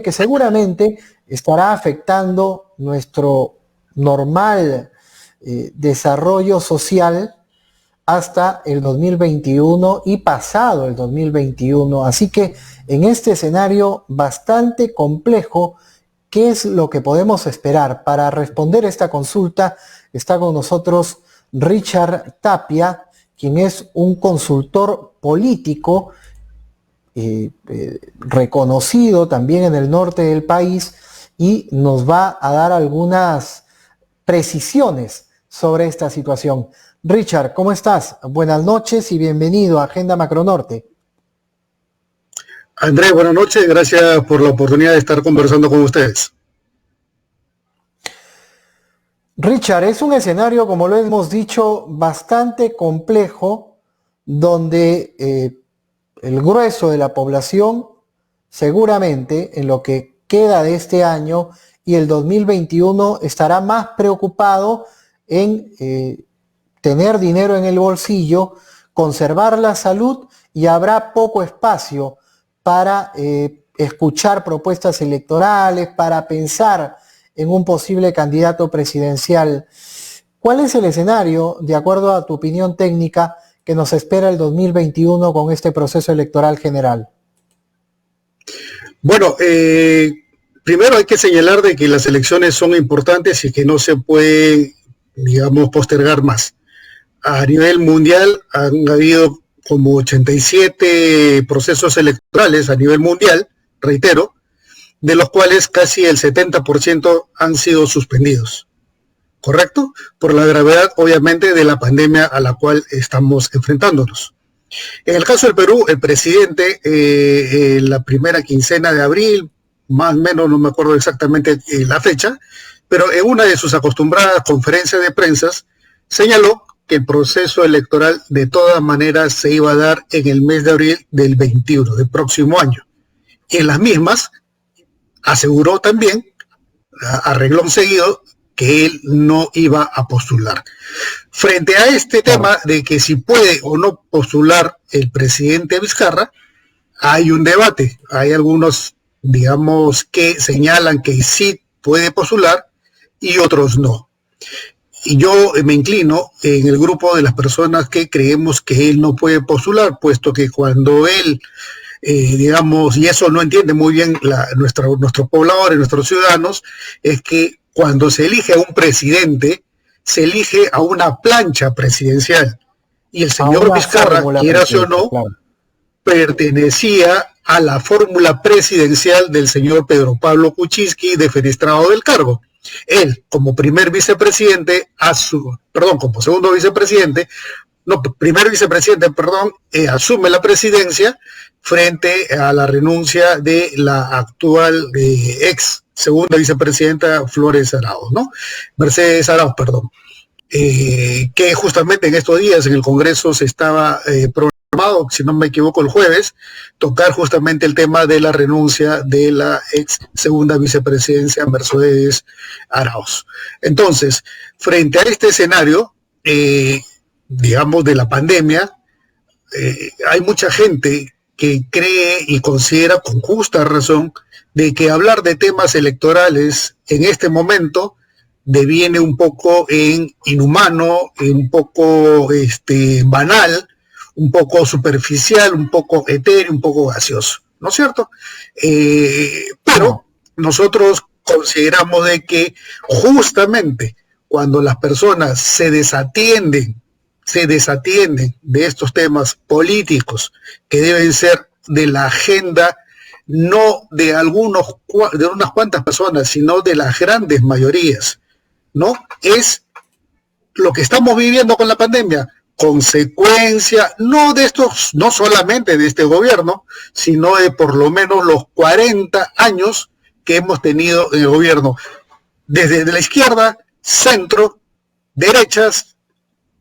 que seguramente estará afectando nuestro normal desarrollo social hasta el 2021 y pasado el 2021. Así que en este escenario bastante complejo, ¿qué es lo que podemos esperar? Para responder esta consulta está con nosotros Richard Tapia, quien es un consultor político reconocido también en el norte del país y nos va a dar algunas precisiones sobre esta situación. Richard, ¿cómo estás? Buenas noches y bienvenido a Agenda Macronorte. Andrés, buenas noches, gracias por la oportunidad de estar conversando con ustedes. Richard, es un escenario, como lo hemos dicho, bastante complejo, donde el grueso de la población, seguramente en lo que queda de este año y el 2021, estará más preocupado en tener dinero en el bolsillo, conservar la salud, y habrá poco espacio para escuchar propuestas electorales, para pensar en un posible candidato presidencial. ¿Cuál es el escenario, de acuerdo a tu opinión técnica, que nos espera el 2021 con este proceso electoral general? Bueno, primero hay que señalar de que las elecciones son importantes y que no se puede, digamos, postergar más. A nivel mundial han habido como 87 procesos electorales a nivel mundial, reitero, de los cuales casi el 70% han sido suspendidos, ¿correcto? Por la gravedad, obviamente, de la pandemia a la cual estamos enfrentándonos. En el caso del Perú, el presidente, la primera quincena de abril, más o menos, no me acuerdo exactamente la fecha, pero en una de sus acostumbradas conferencias de prensa, señaló que el proceso electoral de todas maneras se iba a dar en el mes de abril del 21, del próximo año. Y en las mismas aseguró también, a renglón seguido, que él no iba a postular. Frente a este tema de que si puede o no postular el presidente Vizcarra, hay un debate. Hay algunos, digamos, que señalan que sí puede postular y otros no. Y yo me inclino en el grupo de las personas que creemos que él no puede postular, puesto que cuando él, digamos, y eso no entiende muy bien nuestros pobladores, nuestros ciudadanos, es que cuando se elige a un presidente, se elige a una plancha presidencial. Y el señor Vizcarra, quiera o no, claro, pertenecía a la fórmula presidencial del señor Pedro Pablo Kuczynski, defenestrado del cargo. Él, como primer vicepresidente, como segundo vicepresidente, primer vicepresidente, asume la presidencia frente a la renuncia de la actual ex segunda vicepresidenta Flores Arauz, ¿no? Mercedes Arauz, perdón. Que justamente en estos días en el Congreso se estaba programado, si no me equivoco, el jueves, tocar justamente el tema de la renuncia de la ex segunda vicepresidencia Mercedes Arauz. Entonces, frente a este escenario, digamos, de la pandemia, hay mucha gente que cree y considera con justa razón de que hablar de temas electorales en este momento deviene un poco en inhumano, un poco banal, un poco superficial, un poco etéreo, un poco gaseoso, ¿no es cierto? Pero nosotros consideramos de que justamente cuando las personas se desatienden de estos temas políticos que deben ser de la agenda no de unas cuantas personas, sino de las grandes mayorías, ¿no? Es lo que estamos viviendo con la pandemia, consecuencia no solamente de este gobierno, sino de por lo menos los 40 años que hemos tenido en el gobierno, desde la izquierda, centro, derechas,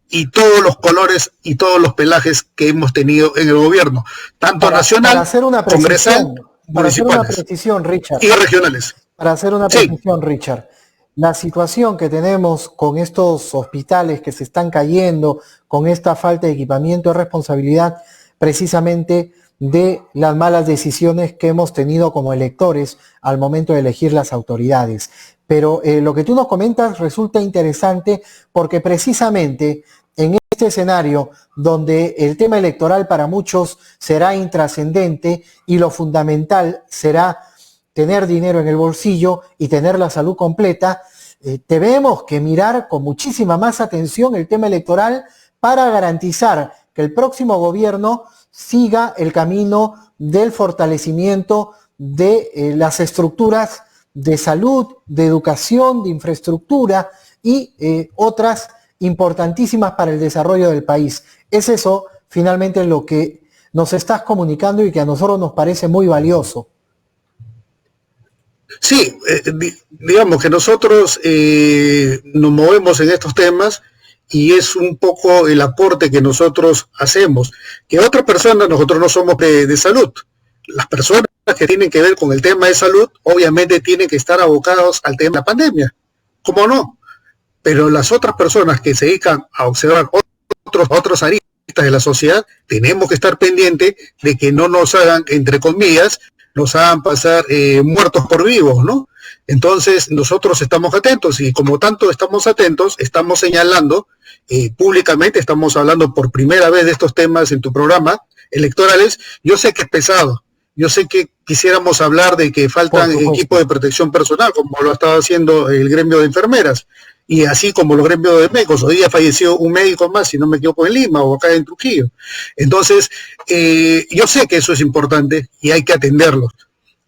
y todos los colores y todos los pelajes que hemos tenido en el gobierno, tanto nacional, congresal, para hacer una precisión, Richard, y regionales. Para hacer una precisión, sí. Richard, la situación que tenemos con estos hospitales que se están cayendo, con esta falta de equipamiento, es responsabilidad precisamente de las malas decisiones que hemos tenido como electores al momento de elegir las autoridades. Pero lo que tú nos comentas resulta interesante porque precisamente en este escenario donde el tema electoral para muchos será intrascendente y lo fundamental será tener dinero en el bolsillo y tener la salud completa, tenemos que mirar con muchísima más atención el tema electoral para garantizar que el próximo gobierno siga el camino del fortalecimiento de las estructuras de salud, de educación, de infraestructura y otras importantísimas para el desarrollo del país. Es eso finalmente lo que nos estás comunicando y que a nosotros nos parece muy valioso. Sí, digamos que nosotros nos movemos en estos temas y es un poco el aporte que nosotros hacemos. Que otras personas, nosotros no somos de salud. Las personas que tienen que ver con el tema de salud, obviamente tienen que estar abocados al tema de la pandemia. ¿Cómo no? Pero las otras personas que se dedican a observar otros aristas de la sociedad, tenemos que estar pendientes de que no nos hagan, entre comillas, nos hagan pasar muertos por vivos, ¿no? Entonces nosotros estamos atentos y como tanto estamos atentos, estamos señalando públicamente, estamos hablando por primera vez de estos temas en tu programa electorales. Yo sé que es pesado, yo sé que quisiéramos hablar de que faltan equipos de protección personal, como lo ha estado haciendo el gremio de enfermeras, y así como los gremios de médicos. Hoy día falleció un médico más, si no me equivoco, en Lima o acá en Trujillo. Entonces, yo sé que eso es importante y hay que atenderlo,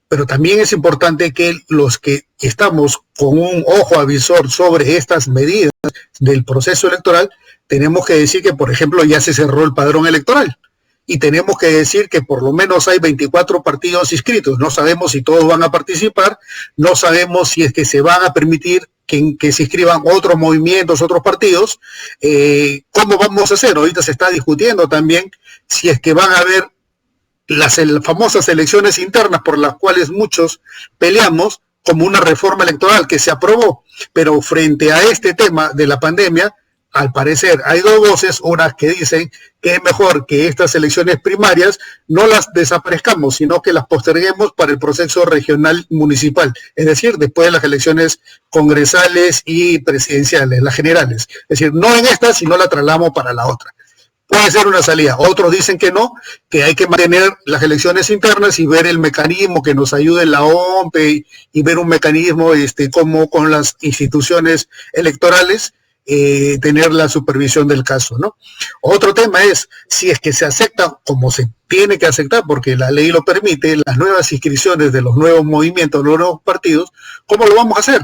pero también es importante que los que estamos con un ojo avisor sobre estas medidas del proceso electoral, tenemos que decir que, por ejemplo, ya se cerró el padrón electoral. Y tenemos que decir que por lo menos hay 24 partidos inscritos. No sabemos si todos van a participar, no sabemos si es que se van a permitir que se inscriban otros movimientos, otros partidos. ¿Cómo vamos a hacer? Ahorita se está discutiendo también si es que van a haber las famosas elecciones internas por las cuales muchos peleamos como una reforma electoral que se aprobó. Pero frente a este tema de la pandemia, al parecer hay dos voces, unas que dicen que es mejor que estas elecciones primarias no las desaparezcamos, sino que las posterguemos para el proceso regional municipal, es decir, después de las elecciones congresales y presidenciales, las generales. Es decir, no en esta, sino la trasladamos para la otra. Puede ser una salida. Otros dicen que no, que hay que mantener las elecciones internas y ver el mecanismo que nos ayude la OMPE y ver un mecanismo como con las instituciones electorales, tener la supervisión del caso, ¿no? Otro tema es si es que se acepta, como se tiene que aceptar, porque la ley lo permite, las nuevas inscripciones de los nuevos movimientos, los nuevos partidos, ¿cómo lo vamos a hacer?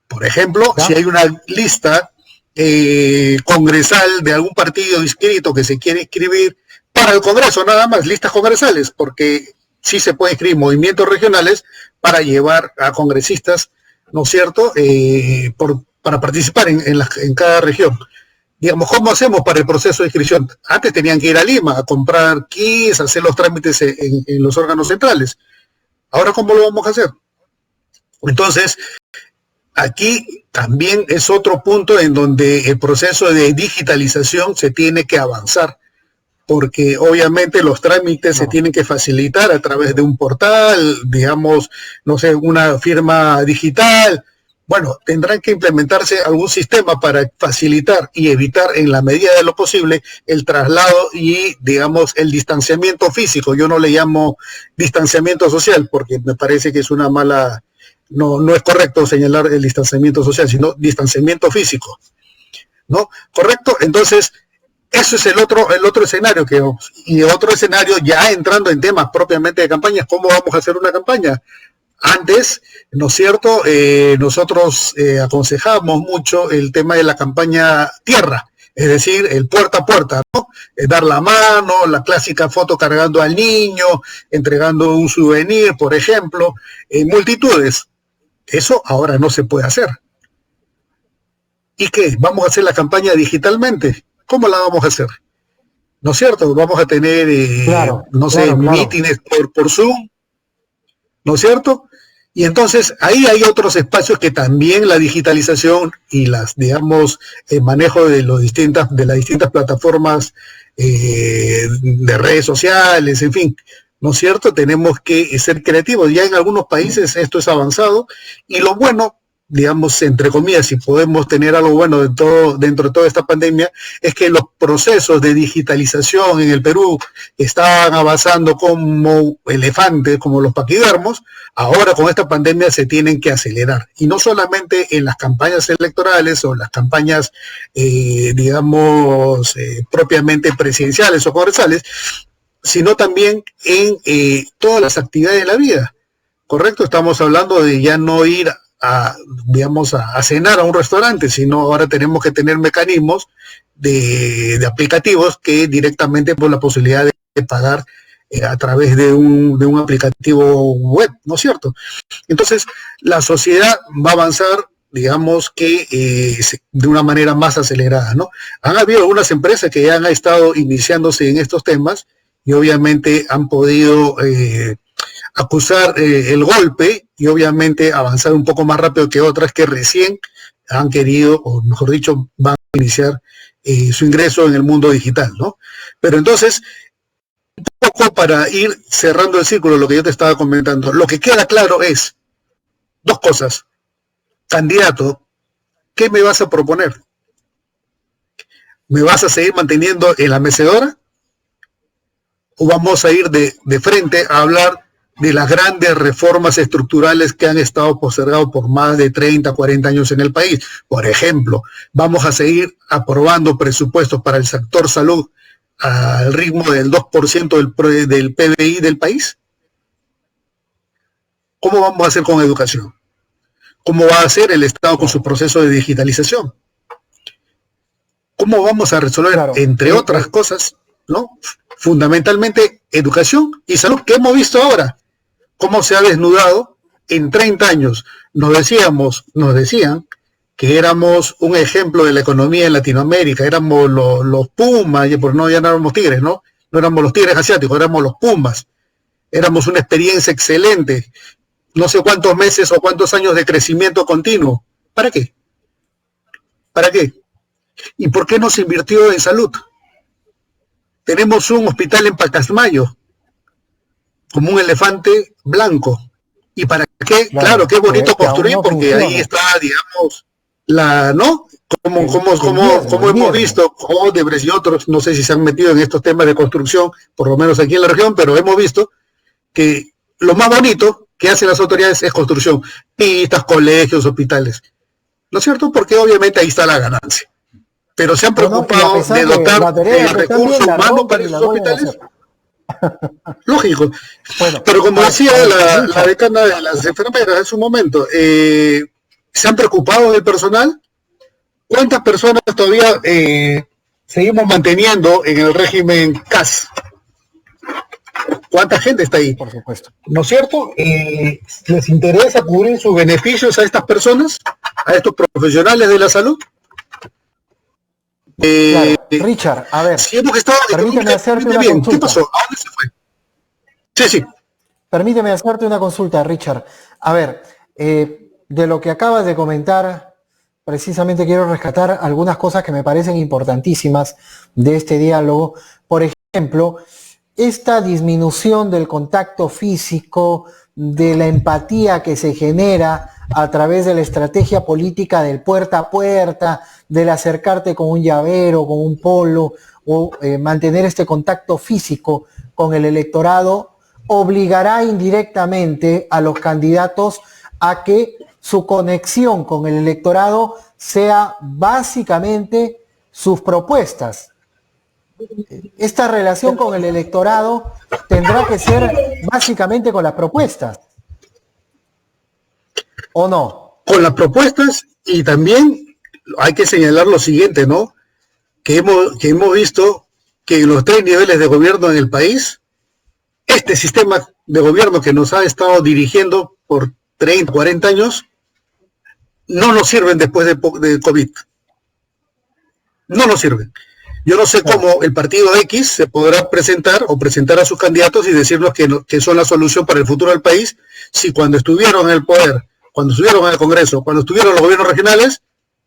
Por ejemplo, si hay una lista congresal de algún partido inscrito que se quiere inscribir para el Congreso, nada más, listas congresales, porque sí se puede inscribir movimientos regionales para llevar a congresistas, ¿no es cierto?, para participar en cada región. Digamos, ¿cómo hacemos para el proceso de inscripción? Antes tenían que ir a Lima a comprar kits, hacer los trámites en los órganos centrales. Ahora, ¿cómo lo vamos a hacer? Entonces, aquí también es otro punto en donde el proceso de digitalización se tiene que avanzar, porque obviamente los trámites se tienen que facilitar a través de un portal, digamos, no sé, una firma digital. Bueno, tendrán que implementarse algún sistema para facilitar y evitar en la medida de lo posible el traslado y, digamos, el distanciamiento físico. Yo no le llamo distanciamiento social porque me parece que es una mala, no es correcto señalar el distanciamiento social, sino distanciamiento físico, ¿no? ¿Correcto? Entonces, eso es el otro escenario y otro escenario ya entrando en temas propiamente de campañas. ¿Cómo vamos a hacer una campaña? Antes, ¿no es cierto?, nosotros aconsejamos mucho el tema de la campaña tierra, es decir, el puerta a puerta, ¿no? Dar la mano, la clásica foto cargando al niño, entregando un souvenir, por ejemplo, en multitudes. Eso ahora no se puede hacer. ¿Y qué? ¿Vamos a hacer la campaña digitalmente? ¿Cómo la vamos a hacer? ¿No es cierto? Vamos a tener, mítines por Zoom, ¿no es cierto? Y entonces ahí hay otros espacios que también la digitalización y el manejo de las distintas plataformas de redes sociales, en fin, ¿no es cierto? Tenemos que ser creativos. Ya en algunos países esto es avanzado y lo bueno, digamos, entre comillas, si podemos tener algo bueno dentro de toda esta pandemia, es que los procesos de digitalización en el Perú estaban avanzando como elefantes, como los paquidermos. Ahora con esta pandemia se tienen que acelerar. Y no solamente en las campañas electorales o las campañas, propiamente presidenciales o congresales, sino también en todas las actividades de la vida. ¿Correcto? Estamos hablando de ya no ir a cenar a un restaurante, sino ahora tenemos que tener mecanismos de aplicativos que directamente por la posibilidad de pagar a través de un aplicativo web, ¿no es cierto? Entonces, la sociedad va a avanzar, digamos que de una manera más acelerada, ¿no? Han habido algunas empresas que ya han estado iniciándose en estos temas y obviamente han podido acusar el golpe y obviamente avanzar un poco más rápido que otras que recién han querido, o mejor dicho, van a iniciar su ingreso en el mundo digital, ¿no? Pero entonces, un poco para ir cerrando el círculo, lo que yo te estaba comentando, lo que queda claro es dos cosas. Candidato, ¿qué me vas a proponer? ¿Me vas a seguir manteniendo en la mecedora? ¿O vamos a ir de frente a hablar de las grandes reformas estructurales que han estado postergados por más de 30, 40 años en el país? Por ejemplo, ¿vamos a seguir aprobando presupuestos para el sector salud al ritmo del 2% del PBI del país? ¿Cómo vamos a hacer con educación? ¿Cómo va a hacer el Estado con su proceso de digitalización? ¿Cómo vamos a resolver, entre otras cosas, ¿no? Fundamentalmente educación y salud, que hemos visto ahora cómo se ha desnudado en 30 años? Nos decían que éramos un ejemplo de la economía en Latinoamérica, éramos los Pumas, ya no éramos tigres, ¿no? No éramos los tigres asiáticos, éramos los Pumas. Éramos una experiencia excelente, no sé cuántos meses o cuántos años de crecimiento continuo. ¿Para qué? ¿Para qué? ¿Y por qué no se invirtió en salud? Tenemos un hospital en Pacasmayo, como un elefante blanco. ¿Y para qué? Claro, qué bonito construir, porque ahí está, digamos, ¿no? Como hemos visto, Odebrecht y otros, no sé si se han metido en estos temas de construcción, por lo menos aquí en la región, pero hemos visto que lo más bonito que hacen las autoridades es construcción, pistas, colegios, hospitales. ¿No es cierto? Porque obviamente ahí está la ganancia. Pero se han preocupado de dotar de recursos humanos para esos hospitales. Lógico. Bueno, pero como decía la decana de las enfermeras en su momento, ¿se han preocupado del personal? ¿Cuántas personas todavía seguimos manteniendo en el régimen CAS? ¿Cuánta gente está ahí? Por supuesto. ¿No es cierto? ¿Les interesa cubrir sus beneficios a estas personas, a estos profesionales de la salud? Claro. Richard, a ver, si hemos estado permíteme hacerte una consulta. ¿Qué pasó? ¿A dónde se fue? Sí. Permíteme hacerte una consulta, Richard. A ver, de lo que acabas de comentar, precisamente quiero rescatar algunas cosas que me parecen importantísimas de este diálogo. Por ejemplo, esta disminución del contacto físico, de la empatía que se genera a través de la estrategia política del puerta a puerta, del acercarte con un llavero, con un polo, o mantener este contacto físico con el electorado, obligará indirectamente a los candidatos a que su conexión con el electorado sea básicamente sus propuestas. Esta relación con el electorado tendrá que ser básicamente con las propuestas, ¿o no? Con las propuestas, y también hay que señalar lo siguiente, ¿no? Que hemos visto que en los 3 niveles de gobierno en el país, este sistema de gobierno que nos ha estado dirigiendo por 30, 40 años, no nos sirven después de COVID. No nos sirven. Yo no sé cómo el partido X se podrá presentar o presentar a sus candidatos y decirnos que son la solución para el futuro del país, si cuando estuvieron en el poder, cuando estuvieron en el Congreso, cuando estuvieron los gobiernos regionales,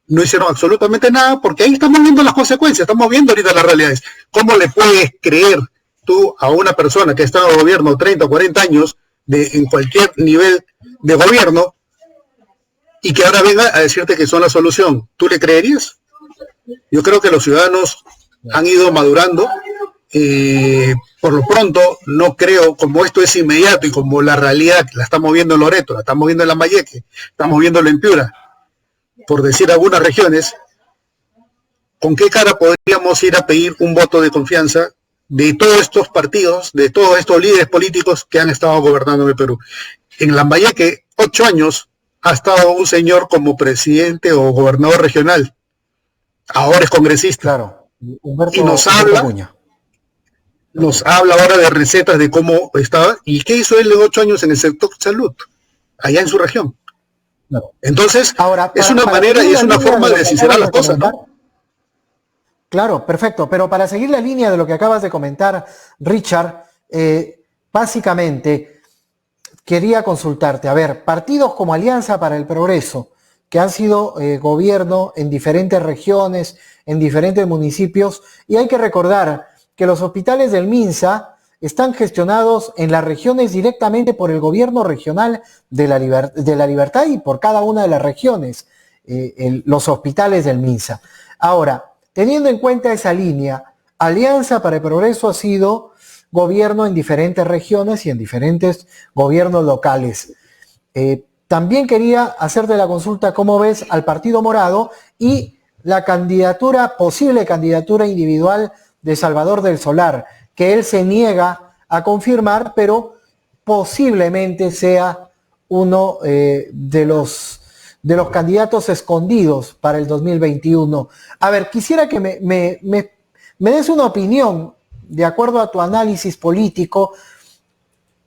no hicieron absolutamente nada, porque ahí estamos viendo las consecuencias, estamos viendo ahorita las realidades. ¿Cómo le puedes creer tú a una persona que ha estado en el gobierno 30 o 40 años en cualquier nivel de gobierno y que ahora venga a decirte que son la solución? ¿Tú le creerías? Yo creo que los ciudadanos han ido madurando. Por lo pronto, no creo, como esto es inmediato y como la realidad la estamos viendo en Loreto, la estamos viendo en Lambayeque, estamos viéndolo en Piura, por decir algunas regiones, ¿con qué cara podríamos ir a pedir un voto de confianza de todos estos partidos, de todos estos líderes políticos que han estado gobernando en el Perú? En Lambayeque, 8 años ha estado un señor como presidente o gobernador regional, ahora es congresista. Claro. Y nos habla ahora de recetas de cómo estaba y qué hizo él en 8 años en el sector salud, allá en su región. No. Entonces, ahora, es una manera y es una forma de sincerar las cosas, ¿no? Claro, perfecto, pero para seguir la línea de lo que acabas de comentar, Richard, básicamente quería consultarte, a ver, partidos como Alianza para el Progreso, que han sido gobierno en diferentes regiones, en diferentes municipios, y hay que recordar que los hospitales del MINSA están gestionados en las regiones directamente por el gobierno regional de la Libertad y por cada una de las regiones, los hospitales del MINSA. Ahora, teniendo en cuenta esa línea, Alianza para el Progreso ha sido gobierno en diferentes regiones y en diferentes gobiernos locales. También quería hacerte la consulta, ¿cómo ves al Partido Morado y la posible candidatura individual de Salvador del Solar, que él se niega a confirmar, pero posiblemente sea uno de los candidatos escondidos para el 2021. A ver, quisiera que me des una opinión, de acuerdo a tu análisis político,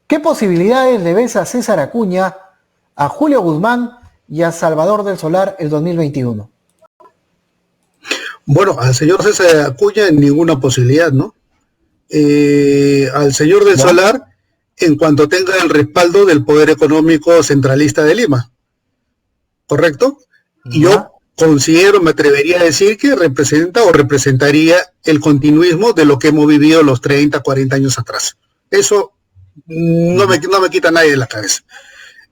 ¿qué posibilidades le ves a César Acuña, a Julio Guzmán y a Salvador del Solar el 2021? Bueno, al señor César Acuña ninguna posibilidad, ¿no? Al señor del Solar, en cuanto tenga el respaldo del poder económico centralista de Lima, ¿correcto? Y yo considero, me atrevería a decir que representa o representaría el continuismo de lo que hemos vivido los 30, 40 años atrás. Eso no me quita nadie de la cabeza.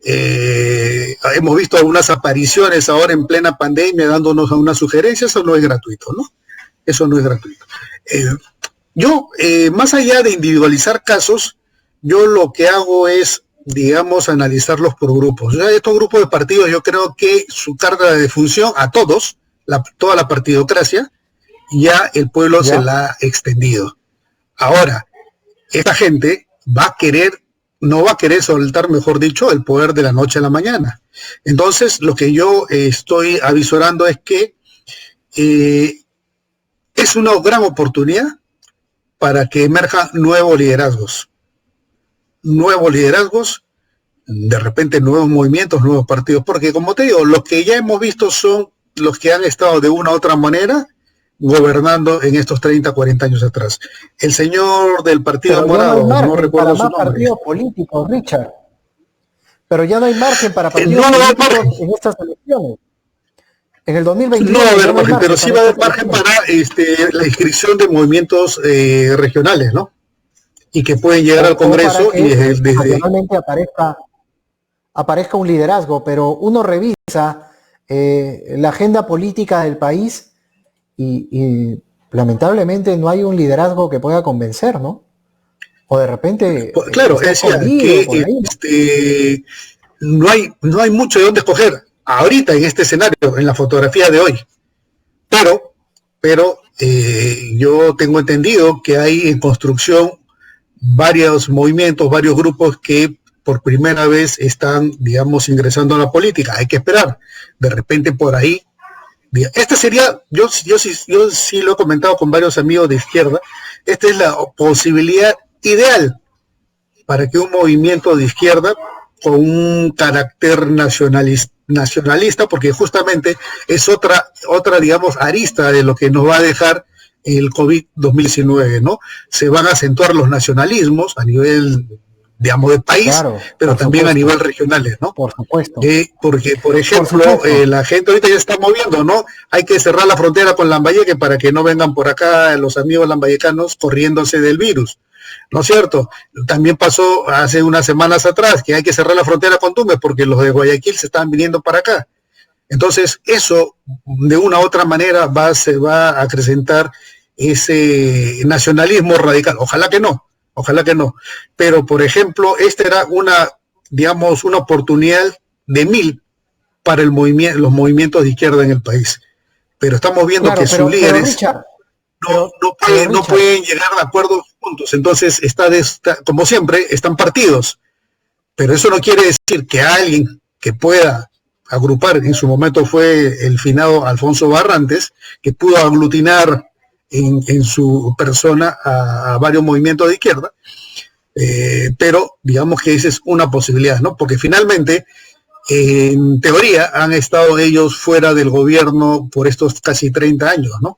Hemos visto algunas apariciones ahora en plena pandemia dándonos unas sugerencias. Eso no es gratuito, ¿no? Eso no es gratuito. Yo, más allá de individualizar casos, yo lo que hago es, digamos, analizarlos por grupos. Ya estos grupos de partidos, yo creo que su carga de función a todos, toda la partidocracia, ya el pueblo se la ha extendido. Ahora, esta gente no va a querer soltar, mejor dicho, el poder de la noche a la mañana. Entonces, lo que yo estoy avisorando es que es una gran oportunidad para que emerjan nuevos liderazgos, de repente nuevos movimientos, nuevos partidos, porque como te digo, los que ya hemos visto son los que han estado de una u otra manera gobernando en estos 30, 40 años atrás. El señor del Partido Morado, no recuerdo su nombre. Partidos políticos, Richard. Pero ya no hay margen para partidos políticos en estas elecciones. En el 2021 no va a haber margen, pero sí va a haber margen para la inscripción de movimientos regionales, ¿no? Y que pueden llegar al Congreso y desde aparezca un liderazgo, pero uno revisa la agenda política del país y lamentablemente no hay un liderazgo que pueda convencer, ¿no? O de repente... Claro, es que no hay mucho de dónde escoger ahorita en este escenario, en la fotografía de hoy. Pero yo tengo entendido que hay en construcción varios movimientos, varios grupos que por primera vez están, digamos, ingresando a la política. Hay que esperar. De repente por ahí. Esta sería, yo sí lo he comentado con varios amigos de izquierda, esta es la posibilidad ideal para que un movimiento de izquierda con un carácter nacionalista, porque justamente es otra, digamos, arista de lo que nos va a dejar el COVID-2019, ¿no? Se van a acentuar los nacionalismos a nivel, digamos, del país, claro, pero también supuesto, a nivel regionales, ¿no? Por supuesto. Porque, por ejemplo, la gente ahorita ya está moviendo, ¿no? Hay que cerrar la frontera con Lambayeque para que no vengan por acá los amigos lambayecanos corriéndose del virus, ¿no es cierto? También pasó hace unas semanas atrás que hay que cerrar la frontera con Tumbes porque los de Guayaquil se están viniendo para acá. Entonces, eso de una u otra manera se va a acrecentar ese nacionalismo radical. Ojalá que no. Pero, por ejemplo, esta era una oportunidad de 1000 para los movimientos de izquierda en el país. Pero estamos viendo que sus líderes no pueden llegar a acuerdos juntos. Entonces, como siempre, están partidos. Pero eso no quiere decir que alguien que pueda agrupar, en su momento fue el finado Alfonso Barrantes, que pudo aglutinar en su persona a varios movimientos de izquierda, pero digamos que esa es una posibilidad, ¿no? Porque finalmente, en teoría, han estado ellos fuera del gobierno por estos casi 30 años, ¿no?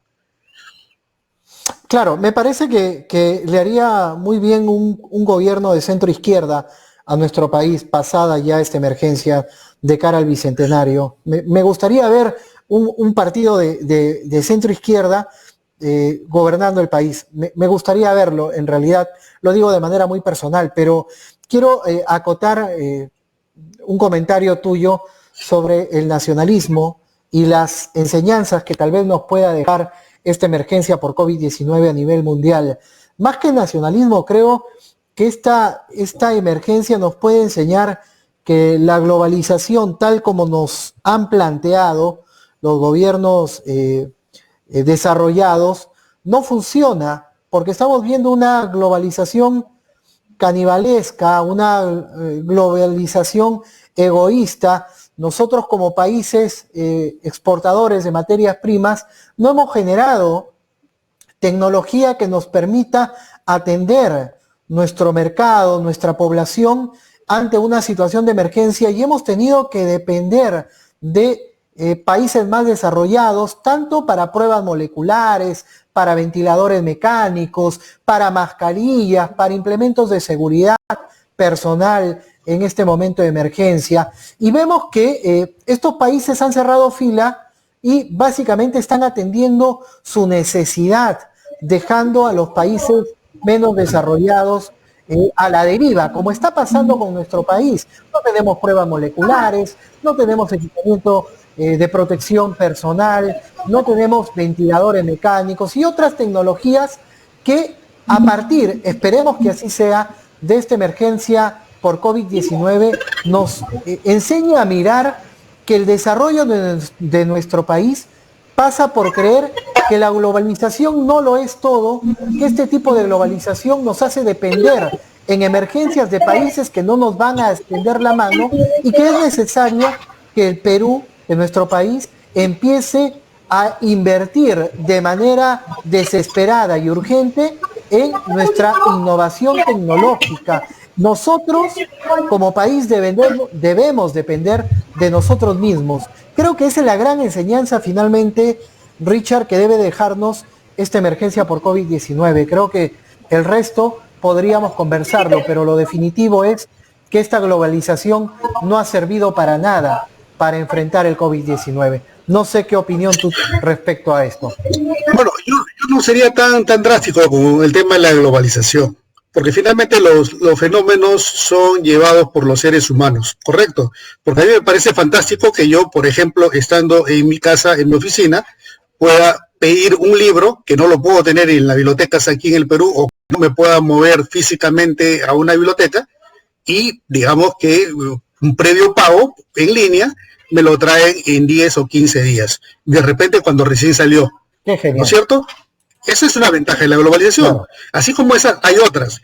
Claro, me parece que le haría muy bien un gobierno de centro-izquierda a nuestro país, pasada ya esta emergencia de cara al Bicentenario. Me gustaría ver un partido de centro-izquierda gobernando el país. Me gustaría verlo, en realidad, lo digo de manera muy personal, pero quiero acotar un comentario tuyo sobre el nacionalismo y las enseñanzas que tal vez nos pueda dejar esta emergencia por COVID-19 a nivel mundial. Más que nacionalismo, creo que esta emergencia nos puede enseñar que la globalización, tal como nos han planteado los gobiernos desarrollados, no funciona, porque estamos viendo una globalización canibalesca, una globalización egoísta. Nosotros como países exportadores de materias primas no hemos generado tecnología que nos permita atender nuestro mercado, nuestra población ante una situación de emergencia, y hemos tenido que depender de países más desarrollados, tanto para pruebas moleculares, para ventiladores mecánicos, para mascarillas, para implementos de seguridad personal en este momento de emergencia. Y vemos que estos países han cerrado fila y básicamente están atendiendo su necesidad, dejando a los países menos desarrollados a la deriva, como está pasando con nuestro país. No tenemos pruebas moleculares, no tenemos equipamiento de protección personal, no tenemos ventiladores mecánicos y otras tecnologías que a partir, esperemos que así sea, de esta emergencia por COVID-19 nos enseña a mirar que el desarrollo de nuestro país pasa por creer que la globalización no lo es todo, que este tipo de globalización nos hace depender en emergencias de países que no nos van a extender la mano, y que es necesario que el Perú, que nuestro país, empiece a invertir de manera desesperada y urgente en nuestra innovación tecnológica. Nosotros, como país, debemos depender de nosotros mismos. Creo que esa es la gran enseñanza, finalmente, Richard, que debe dejarnos esta emergencia por COVID-19. Creo que el resto podríamos conversarlo, pero lo definitivo es que esta globalización no ha servido para nada para enfrentar el COVID-19. No sé qué opinión tú respecto a esto. Bueno, yo no sería tan drástico con el tema de la globalización, porque finalmente los fenómenos son llevados por los seres humanos, ¿correcto? Porque a mí me parece fantástico que yo, por ejemplo, estando en mi casa, en mi oficina, pueda pedir un libro que no lo puedo tener en las bibliotecas aquí en el Perú, o no me pueda mover físicamente a una biblioteca, y digamos que un previo pago en línea me lo traen en 10 o 15 días, de repente cuando recién salió. Qué genial. ¿No es cierto? Esa es una ventaja de la globalización. Claro. Así como esa, hay otras.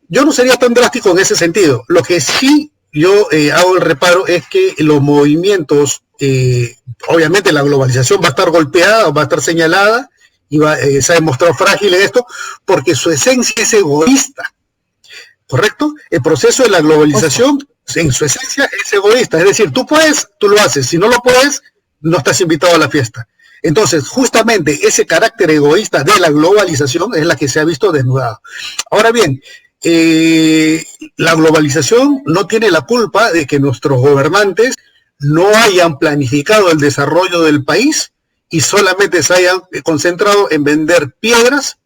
Yo no sería tan drástico en ese sentido. Lo que sí yo hago el reparo es que los movimientos, obviamente la globalización va a estar golpeada, va a estar señalada, y se ha demostrado frágil en esto, porque su esencia es egoísta. ¿Correcto? El proceso de la globalización, en su esencia, es egoísta. Es decir, tú puedes, tú lo haces. Si no lo puedes, no estás invitado a la fiesta. Entonces, justamente ese carácter egoísta de la globalización es la que se ha visto desnudado. Ahora bien, la globalización no tiene la culpa de que nuestros gobernantes no hayan planificado el desarrollo del país y solamente se hayan concentrado en vender piedras,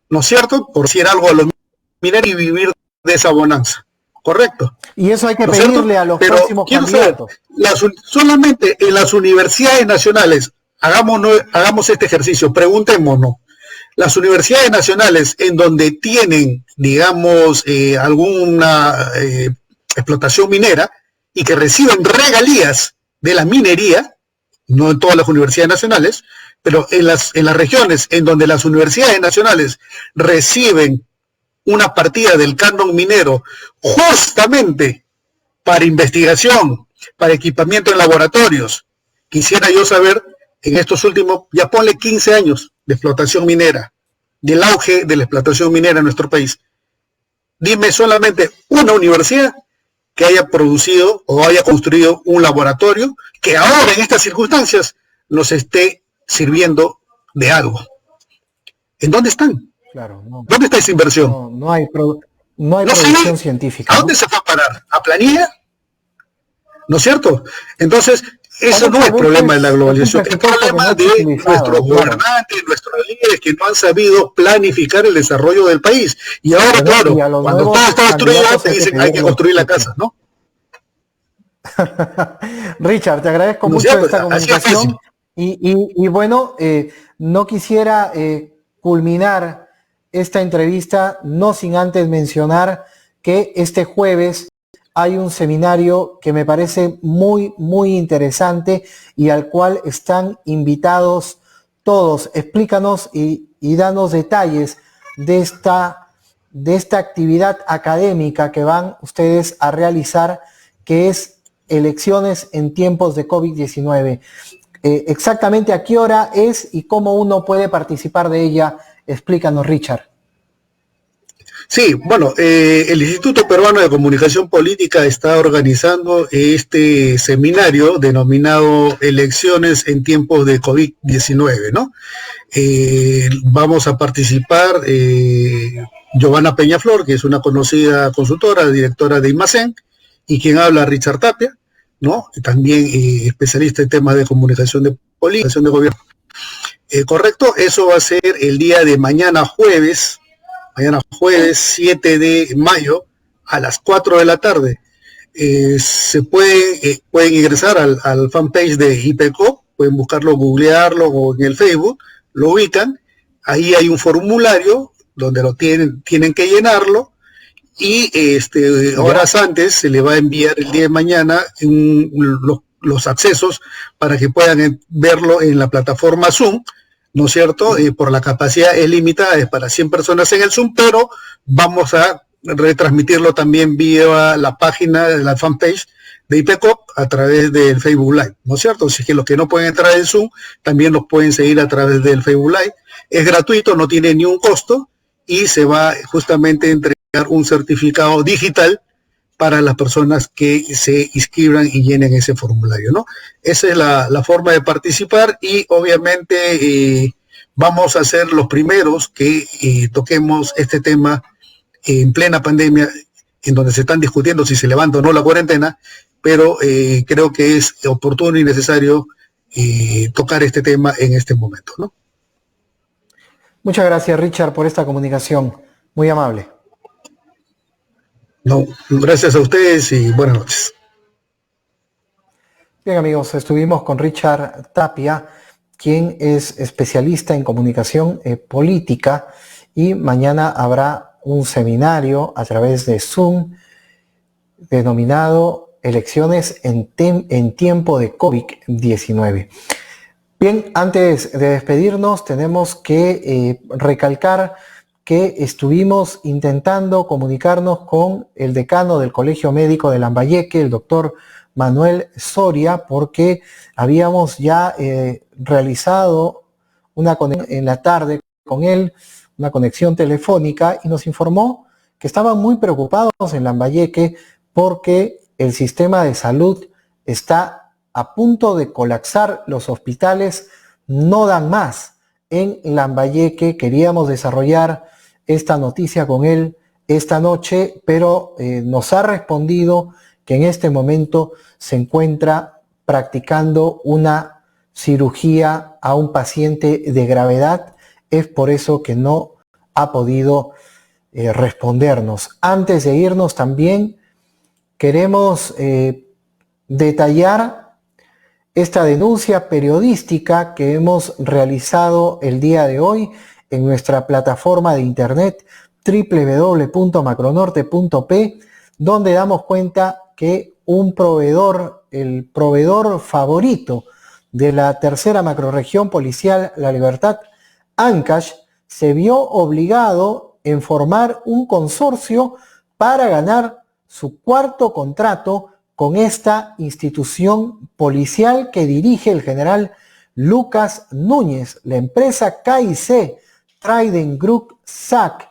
¿no es cierto?, por decir algo a los mineros y vivir de esa bonanza. Correcto. Y eso hay que ¿No pedirle a los Pero próximos candidatos. Solamente en las universidades nacionales, hagamos este ejercicio, preguntémonos, las universidades nacionales en donde tienen, digamos, alguna explotación minera y que reciben regalías de la minería, no en todas las universidades nacionales, pero en las regiones en donde las universidades nacionales reciben una partida del canon minero justamente para investigación, para equipamiento en laboratorios. Quisiera yo saber, en estos últimos, ya ponle 15 años de explotación minera, del auge de la explotación minera en nuestro país. Dime solamente una universidad que haya producido o haya construido un laboratorio que ahora en estas circunstancias nos esté sirviendo de algo. ¿En dónde están? Claro, no, ¿Dónde está esa inversión? no hay producción científica. ¿A dónde se fue a parar? ¿A planilla? ¿No es cierto? Entonces, eso no es problema de la globalización, es problema de nuestros gobernantes, nuestros líderes que no han sabido planificar el desarrollo del país. Y ahora, claro, cuando todo está destruido, te dicen hay que construir la casa, ¿no? Richard, te agradezco mucho esta comunicación. Y bueno, no quisiera culminar esta entrevista no sin antes mencionar que este jueves hay un seminario que me parece muy, muy interesante y al cual están invitados todos. Explícanos y danos detalles de esta actividad académica que van ustedes a realizar, que es elecciones en tiempos de COVID-19. Exactamente a qué hora es y cómo uno puede participar de ella. Explícanos, Richard. Sí, bueno, el Instituto Peruano de Comunicación Política está organizando este seminario denominado Elecciones en tiempos de COVID-19, ¿no? Vamos a participar Giovanna Peñaflor, que es una conocida consultora, directora de IMACEN, y quien habla Richard Tapia, ¿no? También especialista en temas de comunicación de política, de gobierno. Correcto, eso va a ser el día de mañana jueves 7 de mayo a las 4 de la tarde. Se pueden ingresar al fanpage de IPECOP, pueden buscarlo, googlearlo o en el Facebook, lo ubican, ahí hay un formulario donde lo tienen que llenarlo y horas antes se le va a enviar el día de mañana los accesos para que puedan verlo en la plataforma Zoom, ¿no es cierto? Por la capacidad es limitada, es para 100 personas en el Zoom, pero vamos a retransmitirlo también vía la página de la fanpage de IPECOP a través del Facebook Live, ¿no es cierto? Así que los que no pueden entrar en Zoom también los pueden seguir a través del Facebook Live. Es gratuito, no tiene ni un costo y se va justamente a entregar un certificado digital para las personas que se inscriban y llenen ese formulario, ¿no? Esa es la forma de participar y obviamente vamos a ser los primeros que toquemos este tema en plena pandemia, en donde se están discutiendo si se levanta o no la cuarentena, pero creo que es oportuno y necesario tocar este tema en este momento, ¿no? Muchas gracias, Richard, por esta comunicación. Muy amable. No, gracias a ustedes y buenas noches. Bien, amigos, estuvimos con Richard Tapia, quien es especialista en comunicación política, y mañana habrá un seminario a través de Zoom denominado Elecciones en tiempo de COVID-19. Bien, antes de despedirnos tenemos que recalcar que estuvimos intentando comunicarnos con el decano del Colegio Médico de Lambayeque, el doctor Manuel Soria, porque habíamos ya realizado una conexión en la tarde con él, una conexión telefónica, y nos informó que estaban muy preocupados en Lambayeque porque el sistema de salud está a punto de colapsar los hospitales no dan más en Lambayeque. Queríamos desarrollar esta noticia con él esta noche, pero nos ha respondido que en este momento se encuentra practicando una cirugía a un paciente de gravedad. Es por eso que no ha podido respondernos. Antes de irnos también queremos detallar esta denuncia periodística que hemos realizado el día de hoy en nuestra plataforma de internet www.macronorte.p, donde damos cuenta que un proveedor, el proveedor favorito de la tercera macrorregión policial La Libertad, Ancash, se vio obligado en formar un consorcio para ganar su cuarto contrato con esta institución policial que dirige el general Lucas Núñez. La empresa KIC Trident Group SAC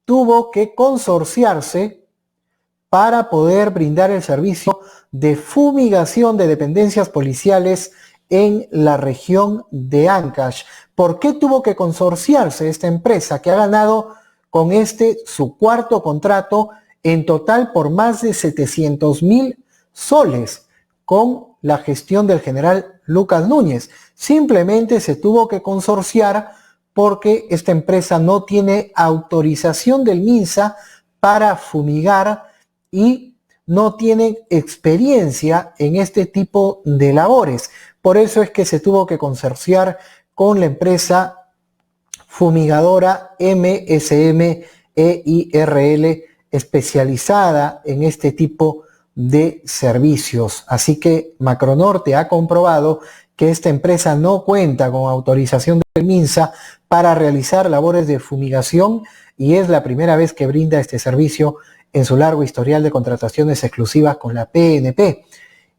tuvo que consorciarse para poder brindar el servicio de fumigación de dependencias policiales en la región de Ancash. ¿Por qué tuvo que consorciarse esta empresa que ha ganado con su cuarto contrato en total por más de 700,000 soles con la gestión del general Lucas Núñez? Simplemente se tuvo que consorciar porque esta empresa no tiene autorización del MINSA para fumigar y no tiene experiencia en este tipo de labores. Por eso es que se tuvo que consorciar con la empresa fumigadora MSM EIRL, especializada en este tipo de servicios. Así que Macronorte ha comprobado que esta empresa no cuenta con autorización del MINSA para realizar labores de fumigación y es la primera vez que brinda este servicio en su largo historial de contrataciones exclusivas con la PNP.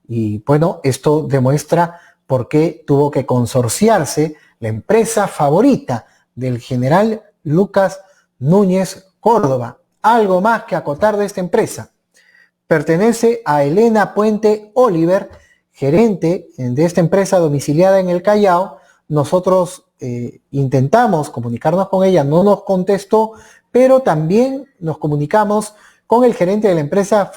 Y bueno, esto demuestra por qué tuvo que consorciarse la empresa favorita del general Lucas Núñez Córdoba. Algo más que acotar de esta empresa. Pertenece a Elena Puente Oliver, gerente de esta empresa domiciliada en el Callao. Nosotros intentamos comunicarnos con ella, no nos contestó, pero también nos comunicamos con el gerente de la empresa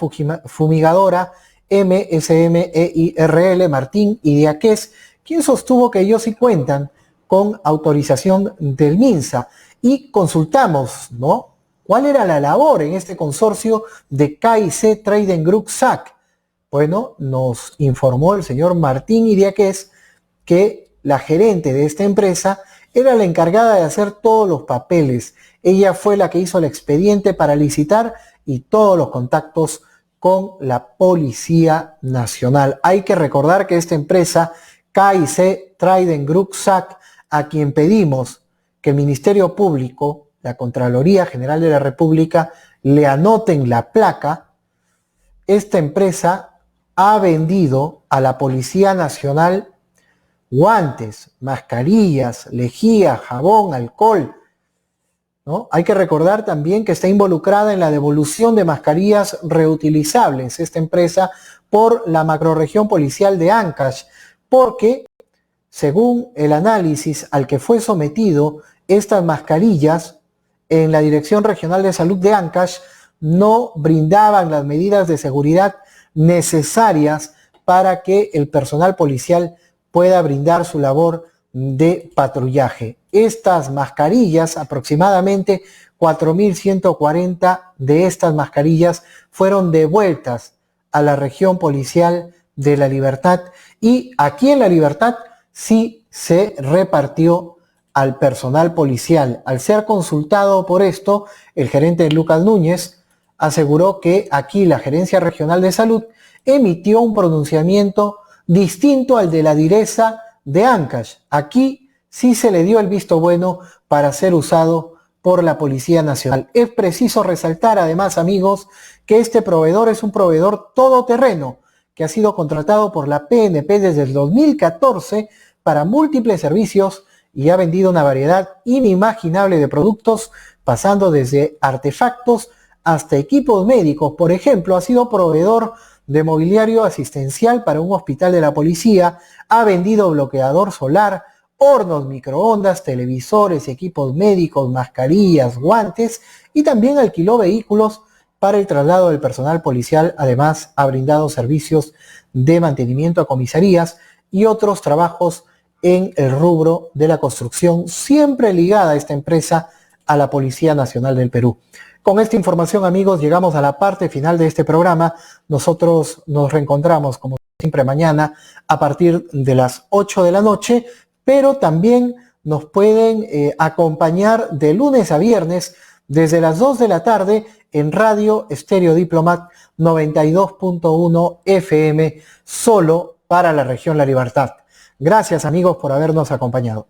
fumigadora MSM EIRL, Martín Idiaquez, quien sostuvo que ellos sí cuentan con autorización del MINSA, y consultamos, ¿no?, ¿cuál era la labor en este consorcio de KIC Trident Group SAC? Bueno, nos informó el señor Martín Idiaquez que la gerente de esta empresa era la encargada de hacer todos los papeles. Ella fue la que hizo el expediente para licitar y todos los contactos con la Policía Nacional. Hay que recordar que esta empresa, KIC Trident Group SAC, a quien pedimos que el Ministerio Público, la Contraloría General de la República, le anoten la placa, esta empresa ha vendido a la Policía Nacional guantes, mascarillas, lejía, jabón, alcohol, ¿no? Hay que recordar también que está involucrada en la devolución de mascarillas reutilizables, esta empresa, por la macrorregión policial de Ancash, porque según el análisis al que fue sometido, estas mascarillas en la Dirección Regional de Salud de Ancash no brindaban las medidas de seguridad necesarias para que el personal policial pueda brindar su labor de patrullaje. Estas mascarillas, aproximadamente 4.140 de estas mascarillas fueron devueltas a la región policial de La Libertad, y aquí en La Libertad sí se repartió al personal policial. Al ser consultado por esto, el gerente Lucas Núñez aseguró que aquí la Gerencia Regional de Salud emitió un pronunciamiento distinto al de la Direza de Ancash. Aquí sí se le dio el visto bueno para ser usado por la Policía Nacional. Es preciso resaltar además, amigos, que este proveedor es un proveedor todoterreno que ha sido contratado por la PNP desde el 2014 para múltiples servicios y ha vendido una variedad inimaginable de productos, pasando desde artefactos hasta equipos médicos. Por ejemplo, ha sido proveedor de mobiliario asistencial para un hospital de la policía, ha vendido bloqueador solar, hornos, microondas, televisores, equipos médicos, mascarillas, guantes, y también alquiló vehículos para el traslado del personal policial. Además, ha brindado servicios de mantenimiento a comisarías y otros trabajos en el rubro de la construcción, siempre ligada a esta empresa a la Policía Nacional del Perú. Con esta información, amigos, llegamos a la parte final de este programa. Nosotros nos reencontramos, como siempre, mañana a partir de las 8 de la noche, pero también nos pueden acompañar de lunes a viernes desde las 2 de la tarde en Radio Estéreo Diplomat 92.1 FM, solo para la región La Libertad. Gracias, amigos, por habernos acompañado.